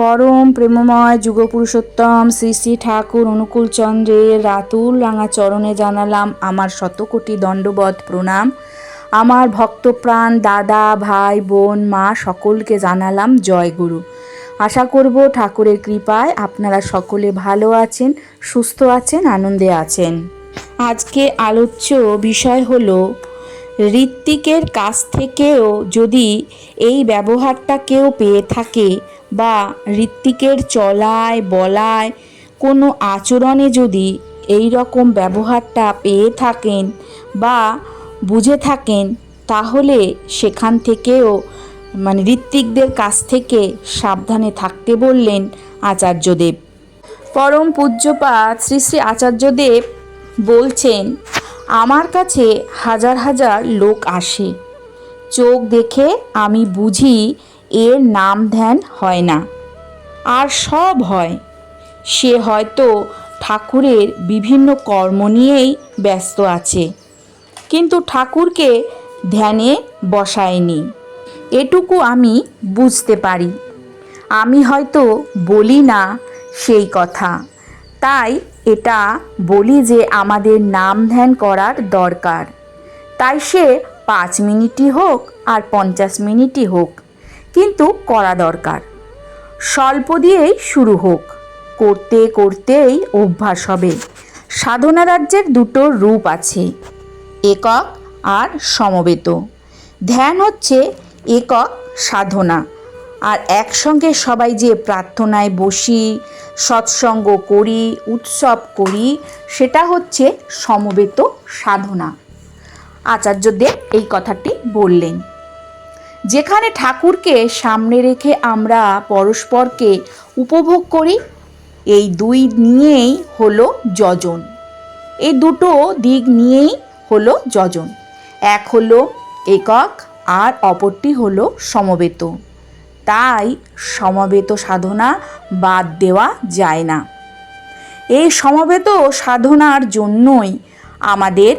পরম প্রেমময় যুগপুরুষোত্তম শ্রী শ্রী ঠাকুর অনুকূল চন্দ্রের রাতুল রাঙা চরণে জানালাম আমার শতকোটি দণ্ডবত প্রণাম। আমার ভক্তপ্রাণ দাদা ভাই বোন মা সকলকে জানালাম জয় গুরু। আশা করব ঠাকুরের কৃপায় আপনারা সকলে ভালো আছেন, সুস্থ আছেন, আনন্দে আছেন। আজকে আলোচ্য বিষয় হলো ঋত্বিকের কাছ থেকেও যদি এই ব্যবহারটা কেউ পেয়ে থাকে বা ঋত্বিকের চলায় বলায় কোনো আচরণে যদি এই রকম ব্যবহারটা পেয়ে থাকেন বা বুঝে থাকেন, তাহলে সেখান থেকেও ঋত্বিকদের কাছ থেকে সাবধানে থাকতে বললেন আচার্যদেব। পরম পূজ্যপাদ শ্রী শ্রী আচার্যদেব বলছেন, আমার কাছে হাজার হাজার লোক আসে, চোখ দেখে আমি বুঝি এর নাম ধ্যান হয় না, আর সব হয়। সে হয়তো ঠাকুরের বিভিন্ন কর্ম নিয়েই ব্যস্ত আছে, কিন্তু ঠাকুরকে ধ্যানে বসায়নি, এটুকু আমি বুঝতে পারি। আমি হয়তো বলি না সেই কথা, তাই এটা বলি যে আমাদের নাম ধ্যান করার দরকার। তাই সে 5 মিনিটই হোক আর 50 মিনিটই হোক, কিন্তু করা দরকার। স্বল্প দিয়েই শুরু হোক, করতে করতেই অভ্যাস হবে। সাধনা রাজ্যের দুটো রূপ আছে, একক আর সমবেত। ধ্যান হচ্ছে একক সাধনা, আর একসঙ্গে সবাই যে প্রার্থনায় বসি, সৎসঙ্গ করি, উৎসব করি, সেটা হচ্ছে সমবেত সাধনা। আচার্যদেব এই কথাটি বললেন। যেখানে ঠাকুরকে সামনে রেখে আমরা পরস্পরকে উপভোগ করি, এই দুই নিয়েই হলো যজন। এই দুটো দিক নিয়েই হলো যজন। এক হলো একক আর অপরটি হলো সমবেত। তাই সমবেত সাধনা বাদ দেওয়া যায় না। এই সমবেত সাধনার জন্যই আমাদের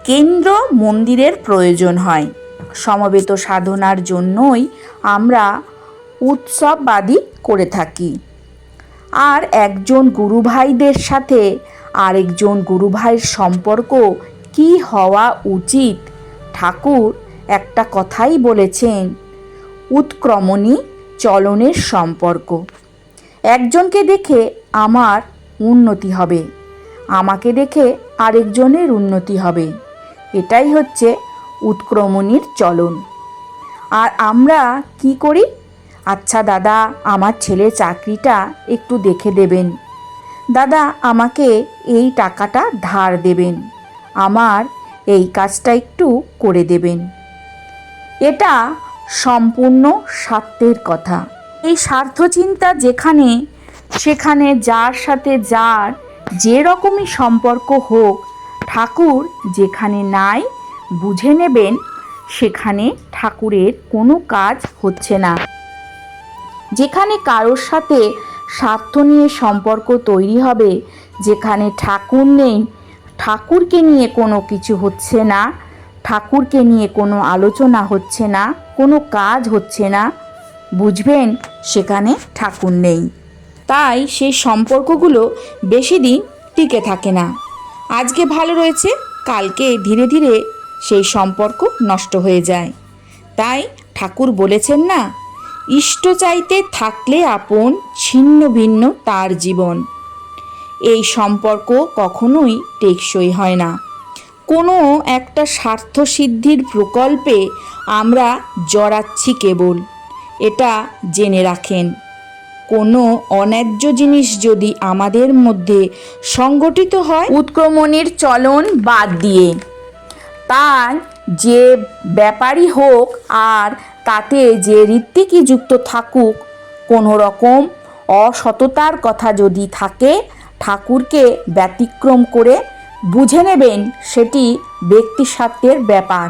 কেন্দ্র মন্দিরের প্রয়োজন হয়। সমবেত সাধনার জন্যই আমরা উৎসববাদী করে থাকি। আর একজন গুরুভাইদের সাথে আরেকজন গুরুভাইয়ের সম্পর্ক কি হওয়া উচিত, ঠাকুর একটা কথাই বলেছেন, উৎক্রমণী চলনের সম্পর্ক। একজনকে দেখে আমার উন্নতি হবে, আমাকে দেখে আরেকজনের উন্নতি হবে, এটাই হচ্ছে উৎক্রমণীর চলন। আর আমরা কি করি? আচ্ছা দাদা, আমার ছেলের চাকরিটা একটু দেখে দেবেন, দাদা আমাকে এই টাকাটা ধার দেবেন, আমার এই কাজটা একটু করে দেবেন। এটা সম্পূর্ণ স্বার্থের কথা। এই স্বার্থচিন্তা যেখানে সেখানে যার সাথে যার যে রকমই সম্পর্ক হোক, ঠাকুর যেখানে নাই বুঝে নেবেন সেখানে ঠাকুরের কোনো কাজ হচ্ছে না। যেখানে কারোর সাথে স্বার্থ নিয়ে সম্পর্ক তৈরি হবে, যেখানে ঠাকুর নেই, ঠাকুরকে নিয়ে কোনো কিছু হচ্ছে না, ঠাকুরকে নিয়ে কোনো আলোচনা হচ্ছে না, কোনো কাজ হচ্ছে না, বুঝবেন সেখানে ঠাকুর নেই। তাই সেই সম্পর্কগুলো বেশি দিন টিকে থাকে না। আজকে ভালো রয়েছে, কালকে ধীরে ধীরে সেই সম্পর্ক নষ্ট হয়ে যায়। তাই ঠাকুর বলেছেন না, ইষ্ট চাইতে থাকলে আপন, ছিন্ন ভিন্ন তার জীবন। এই সম্পর্ক কখনোই টেকসই হয় না। কোনো একটা স্বার্থ সিদ্ধির প্রকল্পে আমরা জড়াচ্ছি কেবল, এটা জেনে রাখেন। কোনো অন্যায্য জিনিস যদি আমাদের মধ্যে সংগঠিত হয় উৎক্রমণের চলন বাদ দিয়ে, তার যে ব্যাপারই হোক আর তাতে যে ঋত্বিকই যুক্ত থাকুক, কোনো রকম অসততার কথা যদি থাকে, ঠাকুরকে ব্যতিক্রম করে বুঝে নেবেন সেটি ব্যক্তি স্বার্থের ব্যাপার,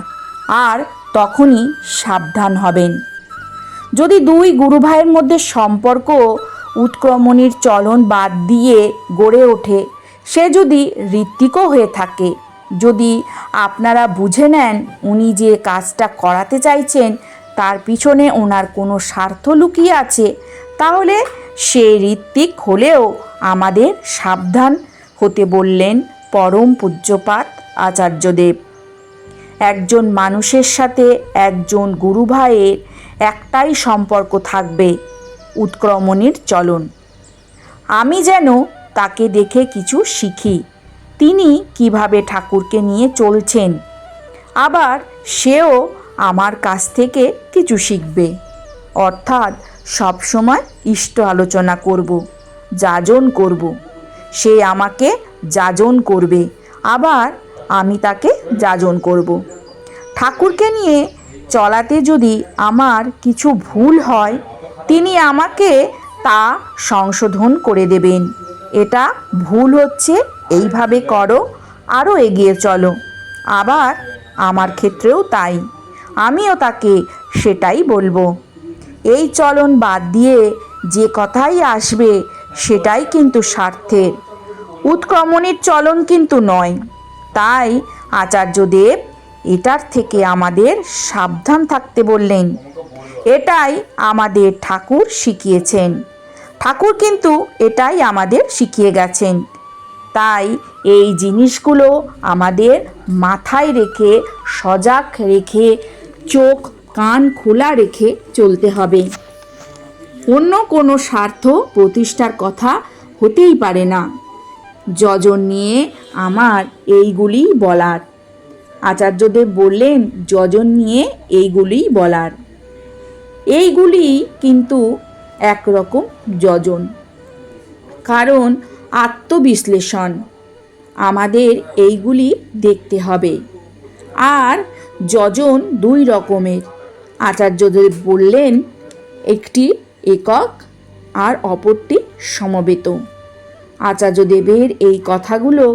আর তখনই সাবধান হবেন। যদি দুই গুরুভাইয়ের মধ্যে সম্পর্ক উৎক্রমণীর চলন বাদ দিয়ে গড়ে ওঠে, সে যদি ঋত্বিকও হয়ে থাকে, যদি আপনারা বুঝে নেন উনি যে কাজটা করাতে চাইছেন তার পিছনে ওনার কোনো স্বার্থ লুকিয়ে আছে, তাহলে সে ঋত্বিক হলেও আমাদের সাবধান হতে বললেন পরম পূজ্যপাত আচার্যদেব। একজন মানুষের সাথে একজন গুরু ভাইয়ের একটাই সম্পর্ক থাকবে, উৎক্রমণের চলন। আমি যেন তাকে দেখে কিছু শিখি, তিনি কিভাবে ঠাকুরকে নিয়ে চলছেন, আবার সেও আমার কাছ থেকে কিছু শিখবে। অর্থাৎ সবসময় ইষ্ট আলোচনা করব, যাজন করব। সে আমাকে যাজন করবে, আবার আমি তাকে যাজন করব। ঠাকুরকে নিয়ে চলাতে যদি আমার কিছু ভুল হয়, তিনি আমাকে তা সংশোধন করে দেবেন। এটা ভুল হচ্ছে, এইভাবে করো, আরও এগিয়ে চলো। আবার আমার ক্ষেত্রেও তাই, আমিও তাকে সেটাই বলবো। এই চলন বাদ দিয়ে যে কথাই আসবে সেটাই কিন্তু স্বার্থের, উৎক্রমণের চলন কিন্তু নয়। তাই আচার্যদেব এটার থেকে আমাদের সাবধান থাকতে বললেন। এটাই আমাদের ঠাকুর শিখিয়েছেন। ঠাকুর কিন্তু এটাই আমাদের শিখিয়ে গেছেন। তাই এই জিনিসগুলো আমাদের মাথায় রেখে, সজাগ রেখে, চোখ কান খোলা রেখে চলতে হবে। অন্য কোনো স্বার্থ প্রতিষ্ঠার কথা হতেই পারে না। যজন নিয়ে আমার এইগুলি বলার। আচার্যদেব বললেন যজন নিয়ে এইগুলি বলার। এইগুলি কিন্তু একরকম যজন, কারণ আত্মবিশ্লেষণ আমাদের এইগুলি দেখতে হবে। আর যজন দুই রকমের। আচার্যদেব বললেন একটি একক আর অপরটি সমবেত। আচার্যদেবের এই কথাগুলো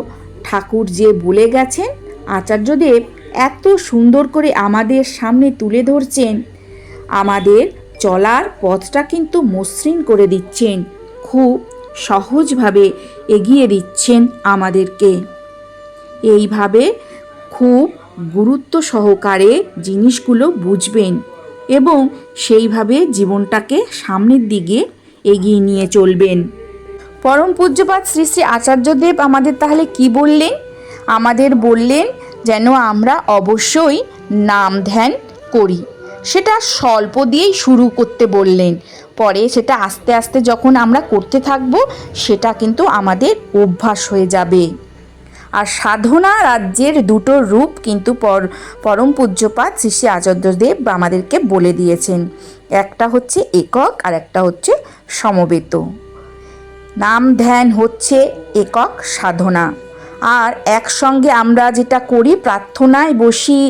ঠাকুর যে বলে গেছেন, আচার্যদেব এত সুন্দর করে আমাদের সামনে তুলে ধরছেন, আমাদের চলার পথটা কিন্তু মসৃণ করে দিচ্ছেন, খুব সহজভাবে এগিয়ে দিচ্ছেন আমাদেরকে। এইভাবে খুব গুরুত্ব সহকারে জিনিসগুলো বুঝবেন এবং সেইভাবে জীবনটাকে সামনের দিকে এগিয়ে নিয়ে চলবেন। পরম পূজ্যপাত শ্রী শ্রী আচার্যদেব আমাদের তাহলে কি বললেন? আমাদের বললেন যেন আমরা অবশ্যই নাম ধ্যান করি। সেটা স্বল্প দিয়েই শুরু করতে বললেন, পরে সেটা আস্তে আস্তে যখন আমরা করতে থাকবো সেটা কিন্তু আমাদের অভ্যাস হয়ে যাবে। আর সাধনা রাজ্যের দুটো রূপ কিন্তু পরম পূজ্যপাত শ্রী শ্রী আচার্যদেব আমাদেরকে বলে দিয়েছেন। একটা হচ্ছে একক আর একটা হচ্ছে সমবেত। নাম ধ্যান হচ্ছে একক সাধনা, আর একসঙ্গে আমরা যেটা করি, প্রার্থনায় বসি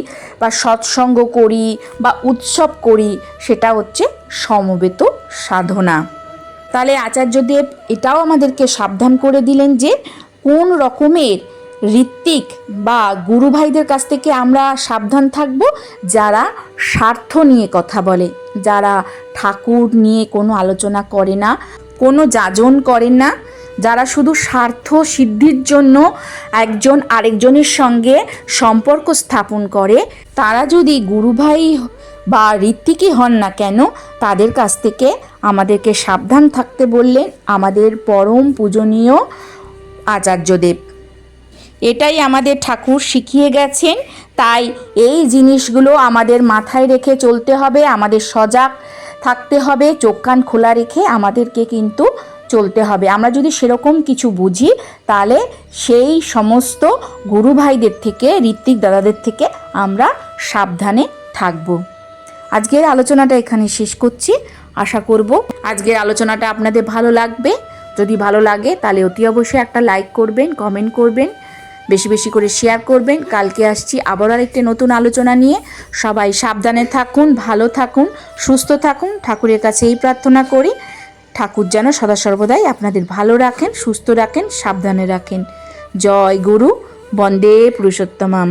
বা সৎসঙ্গ করি বা উৎসব করি, সেটা হচ্ছে সমবেত সাধনা। তাহলে আচার্যদেব এটাও আমাদেরকে সাবধান করে দিলেন যে কোন রকমের ঋত্বিক বা গুরু ভাইদের কাছ থেকে আমরা সাবধান থাকব, যারা স্বার্থ নিয়ে কথা বলে, যারা ঠাকুর নিয়ে কোনো আলোচনা করে না, কোনো যাজন করেন না, যারা শুধু স্বার্থ সিদ্ধির জন্য একজন আরেকজনের সঙ্গে সম্পর্ক স্থাপন করে। তারা যদি গুরু ভাই বা ঋত্বিকই হন না কেন, তাদের কাছ থেকে আমাদেরকে সাবধান থাকতে বললেন আমাদের পরম পূজনীয় আচার্যদেব। এটাই আমাদের ঠাকুর শিখিয়ে গেছেন। তাই এই জিনিসগুলো আমাদের মাথায় রেখে চলতে হবে, আমাদের সজাগ থাকতে হবে, চোখ কান খোলা রেখে আমাদেরকে কিন্তু চলতে হবে। আমরা যদি সেরকম কিছু বুঝি, তাহলে সেই সমস্ত গুরু ভাইদের থেকে, ঋত্বিক দাদাদের থেকে আমরা সাবধানে থাকব। আজকের আলোচনাটা এখানে শেষ করছি। আশা করব আজকের আলোচনাটা আপনাদের ভালো লাগবে। যদি ভালো লাগে তাহলে অতি অবশ্যই একটা লাইক করবেন, কমেন্ট করবেন, বেশি বেশি করে শেয়ার করবেন। কালকে আসছি আবার আরেকটি নতুন আলোচনা নিয়ে। সবাই সাবধানে থাকুন, ভালো থাকুন, সুস্থ থাকুন। ঠাকুরের কাছে এই প্রার্থনা করি, ঠাকুর যেন সদা সর্বদাই আপনাদের ভালো রাখেন, সুস্থ রাখেন, সাবধানে রাখেন। জয় গুরু, বন্দে পুরুষোত্তমম।